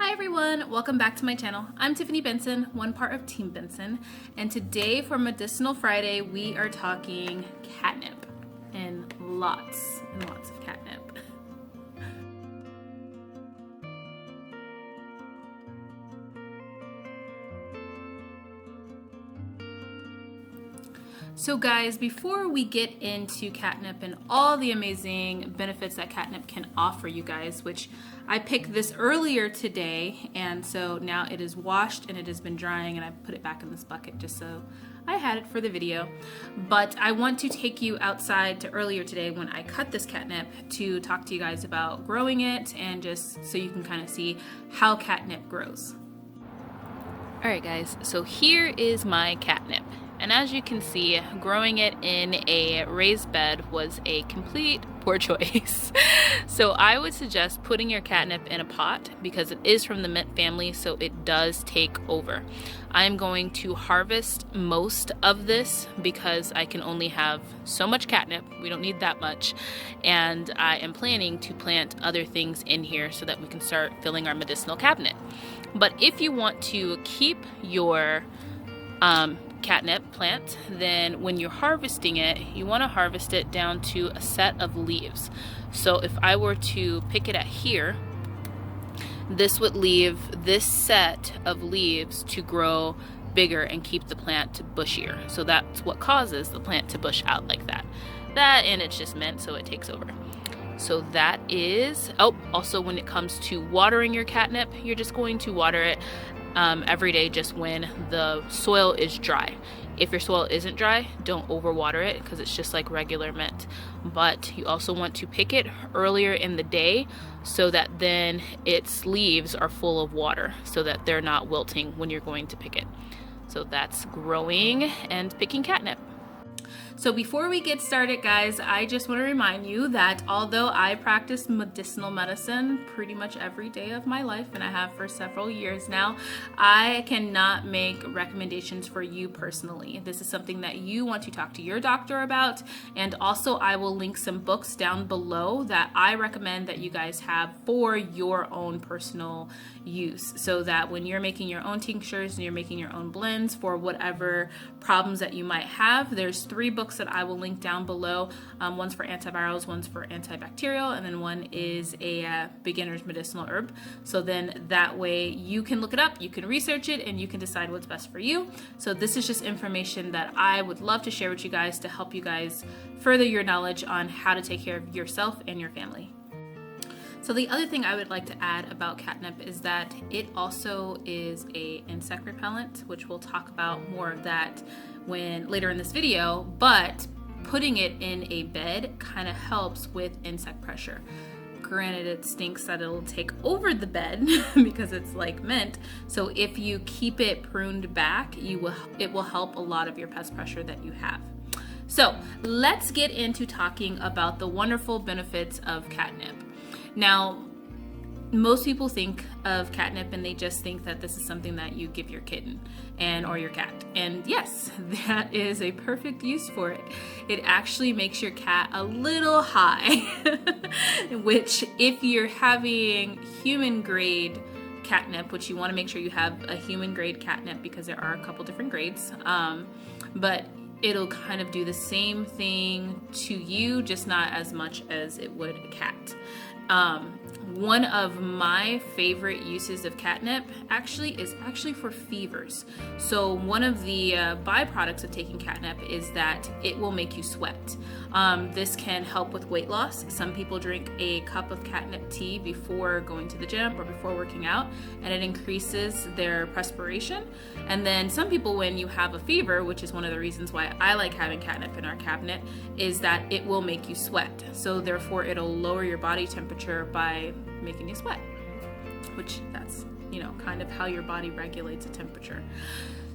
Hi everyone, welcome back to my channel. I'm Tiffany Benson, one part of Team Benson, and today for Medicinal Friday we are talking catnip and lots of catnip. So guys, before we get into catnip and all the amazing benefits that catnip can offer you guys, which I picked this earlier today, and so now it is washed and it has been drying, and I put it back in this bucket just so I had it for the video. But I want to take you outside to earlier today when I cut this catnip to talk to you guys about growing it and just so you can kind of see how catnip grows. Alright guys, so here is my catnip. And as you can see, growing it in a raised bed was a complete poor choice. So I would suggest putting your catnip in a pot because it is from the mint family, so it does take over. I'm going to harvest most of this because I can only have so much catnip. We don't need that much. And I am planning to plant other things in here so that we can start filling our medicinal cabinet. But if you want to keep your catnip plant, then when you're harvesting it, you want to harvest it down to a set of leaves. So if I were to pick it at here, this would leave this set of leaves to grow bigger and keep the plant bushier. So that's what causes the plant to bush out like that. That, and it's just mint, so it takes over. So that is, also when it comes to watering your catnip, you're just going to water it every day just when the soil is dry. If your soil isn't dry, don't overwater it because it's just like regular mint. But you also want to pick it earlier in the day so that then its leaves are full of water so that they're not wilting when you're going to pick it. So that's growing and picking catnip. So before we get started, guys, I just want to remind you that although I practice medicinal medicine pretty much every day of my life, and I have for several years now, I cannot make recommendations for you personally. This is something that you want to talk to your doctor about, and also I will link some books down below that I recommend that you guys have for your own personal use, so that when you're making your own tinctures and you're making your own blends for whatever problems that you might have, there's 3 books that I will link down below. One's for antivirals, one's for antibacterial, and then one is a beginner's medicinal herb. So then that way you can look it up, you can research it, and you can decide what's best for you. So this is just information that I would love to share with you guys to help you guys further your knowledge on how to take care of yourself and your family. So the other thing I would like to add about catnip is that it also is a insect repellent, which we'll talk about more of that when later in this video, but putting it in a bed kind of helps with insect pressure. Granted, it stinks that it'll take over the bed because it's like mint. So if you keep it pruned back, it will help a lot of your pest pressure that you have. So let's get into talking about the wonderful benefits of catnip. Now, most people think of catnip and they just think that this is something that you give your kitten or your cat. And yes, that is a perfect use for it. It actually makes your cat a little high, which if you're having human grade catnip, which you want to make sure you have a human grade catnip because there are a couple different grades, but it'll kind of do the same thing to you, just not as much as it would a cat. One of my favorite uses of catnip is actually for fevers. So one of the byproducts of taking catnip is that it will make you sweat. This can help with weight loss. Some people drink a cup of catnip tea before going to the gym or before working out, and it increases their perspiration. And then some people, when you have a fever, which is one of the reasons why I like having catnip in our cabinet, is that it will make you sweat. So therefore it'll lower your body temperature by making you sweat, which that's, kind of how your body regulates a temperature.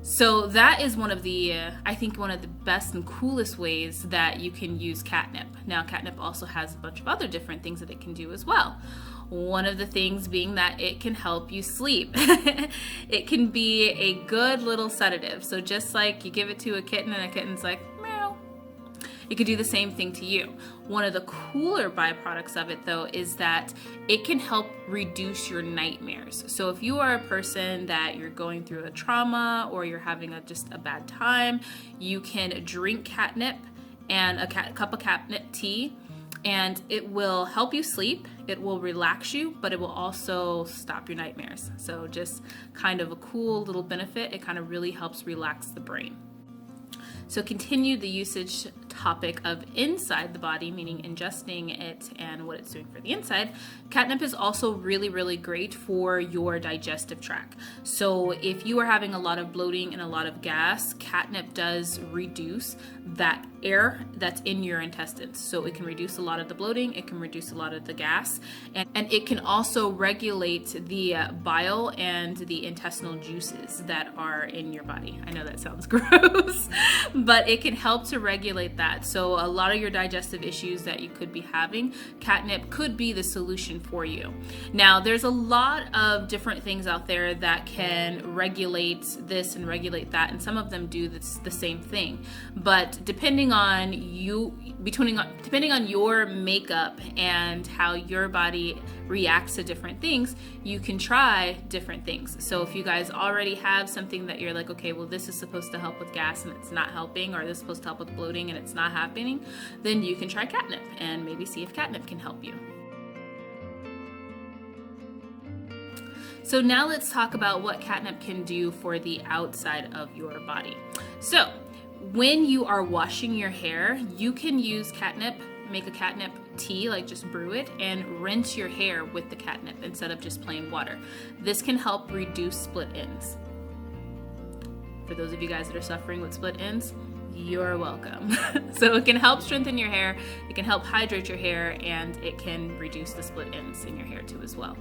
So that is one of the, I think one of the best and coolest ways that you can use catnip. Now, catnip also has a bunch of other different things that it can do as well. One of the things being that it can help you sleep. It can be a good little sedative. So just like you give it to a kitten and a kitten's like, meow, it could do the same thing to you. One of the cooler byproducts of it though is that it can help reduce your nightmares. So if you are a person that you're going through a trauma or you're having just a bad time, you can drink catnip and a cup of catnip tea, and it will help you sleep, it will relax you, but it will also stop your nightmares. So just kind of a cool little benefit. It kind of really helps relax the brain. So continue the usage topic of inside the body, meaning ingesting it and what it's doing for the inside. Catnip is also really, really great for your digestive tract. So if you are having a lot of bloating and a lot of gas, catnip does reduce that air that's in your intestines. So it can reduce a lot of the bloating, it can reduce a lot of the gas, and it can also regulate the bile and the intestinal juices that are in your body. I know that sounds gross, but it can help to regulate that. So a lot of your digestive issues that you could be having, catnip could be the solution for you. Now, there's a lot of different things out there that can regulate this and regulate that, and some of them do the same thing. But depending on your makeup and how your body reacts to different things, you can try different things. So if you guys already have something that you're like, okay, well, this is supposed to help with gas and it's not helping, or this is supposed to help with bloating and it's not happening, then you can try catnip and maybe see if catnip can help you. So now let's talk about what catnip can do for the outside of your body. So when you are washing your hair, you can use catnip, make a catnip tea, like just brew it and rinse your hair with the catnip instead of just plain water. This can help reduce split ends. For those of you guys that are suffering with split ends, you're welcome. So it can help strengthen your hair, it can help hydrate your hair, and it can reduce the split ends in your hair too as well.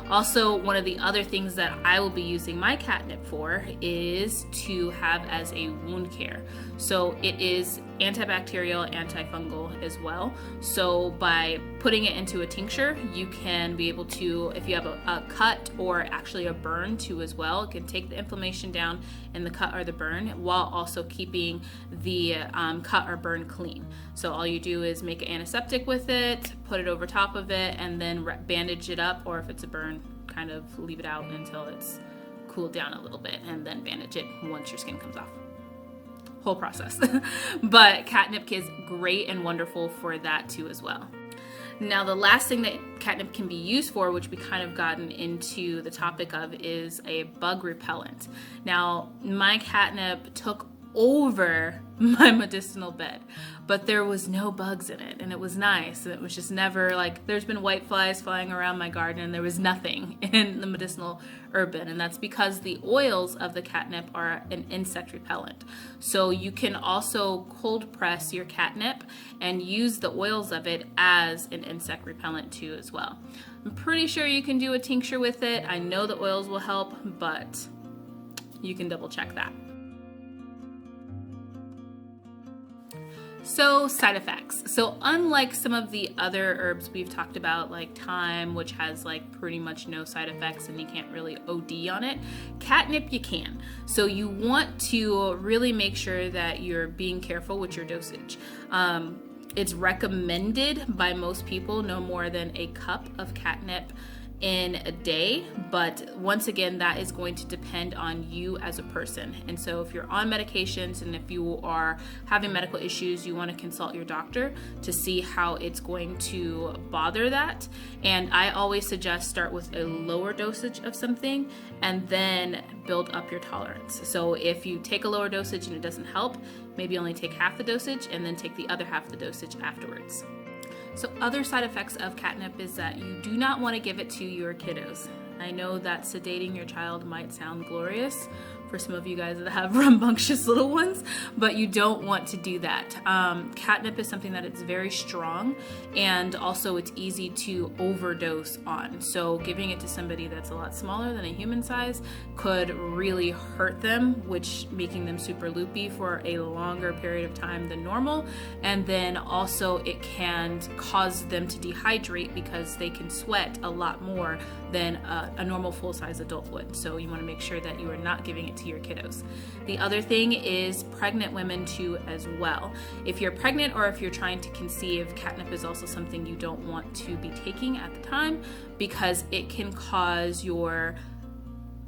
Also, one of the other things that I will be using my catnip for is to have as a wound care. So it is antibacterial, antifungal as well. So by putting it into a tincture, you can be able to, if you have a cut or actually a burn too as well, it can take the inflammation down in the cut or the burn while also keeping the cut or burn clean. So all you do is make an antiseptic with it, put it over top of it, and then bandage it up, or if it's a burn, kind of leave it out until it's cooled down a little bit and then bandage it once your skin comes off. Whole process. But catnip is great and wonderful for that too as well. Now, the last thing that catnip can be used for, which we kind of gotten into the topic of, is a bug repellent. Now, my catnip took over my medicinal bed, but there was no bugs in it, and it was nice. It was just never like, there's been white flies flying around my garden and there was nothing in the medicinal herb bin, and that's because the oils of the catnip are an insect repellent. So you can also cold press your catnip and use the oils of it as an insect repellent too as well. I'm pretty sure you can do a tincture with it. I know the oils will help, but you can double check that. So side effects. So unlike some of the other herbs we've talked about, like thyme, which has like pretty much no side effects and you can't really OD on it, catnip you can. So you want to really make sure that you're being careful with your dosage. It's recommended by most people no more than a cup of catnip in a day, but once again, that is going to depend on you as a person. And so if you're on medications and if you are having medical issues, you want to consult your doctor to see how it's going to bother that. And I always suggest start with a lower dosage of something and then build up your tolerance. So if you take a lower dosage and it doesn't help, maybe only take half the dosage and then take the other half the dosage afterwards. So other side effects of catnip is that you do not want to give it to your kiddos. I know that sedating your child might sound glorious for some of you guys that have rambunctious little ones, but you don't want to do that. Catnip is something that it's very strong, and also it's easy to overdose on. So giving it to somebody that's a lot smaller than a human size could really hurt them, which making them super loopy for a longer period of time than normal. And then also it can cause them to dehydrate because they can sweat a lot more than a normal full-size adult would. So you want to make sure that you are not giving it to to your kiddos. The other thing is pregnant women too as well. If you're pregnant or if you're trying to conceive, catnip is also something you don't want to be taking at the time because it can cause your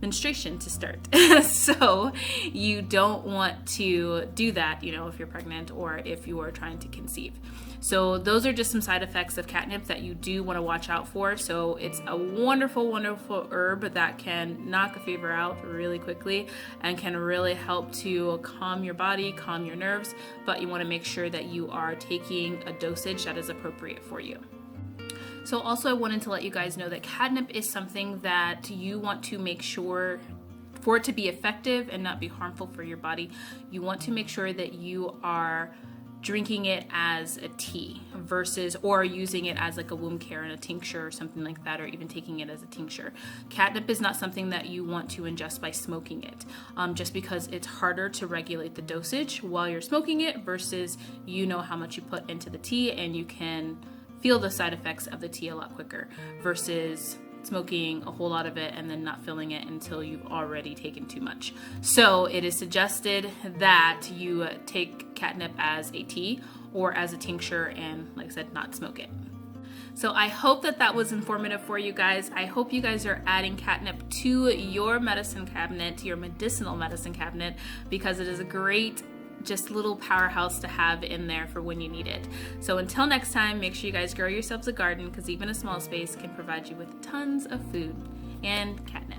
menstruation to start. So you don't want to do that, if you're pregnant or if you are trying to conceive. So those are just some side effects of catnip that you do want to watch out for. So it's a wonderful, wonderful herb that can knock a fever out really quickly and can really help to calm your body, calm your nerves, but you want to make sure that you are taking a dosage that is appropriate for you. So also I wanted to let you guys know that catnip is something that you want to make sure for it to be effective and not be harmful for your body. You want to make sure that you are drinking it as a tea or using it as like a wound care in a tincture or something like that, or even taking it as a tincture. Catnip is not something that you want to ingest by smoking it, just because it's harder to regulate the dosage while you're smoking it versus how much you put into the tea, and you can feel the side effects of the tea a lot quicker versus smoking a whole lot of it and then not feeling it until you've already taken too much. So it is suggested that you take catnip as a tea or as a tincture and, like I said, not smoke it. So I hope that was informative for you guys. I hope you guys are adding catnip to your medicine cabinet, your medicinal medicine cabinet, because it is a great just little powerhouse to have in there for when you need it. So until next time, make sure you guys grow yourselves a garden, because even a small space can provide you with tons of food and catnip.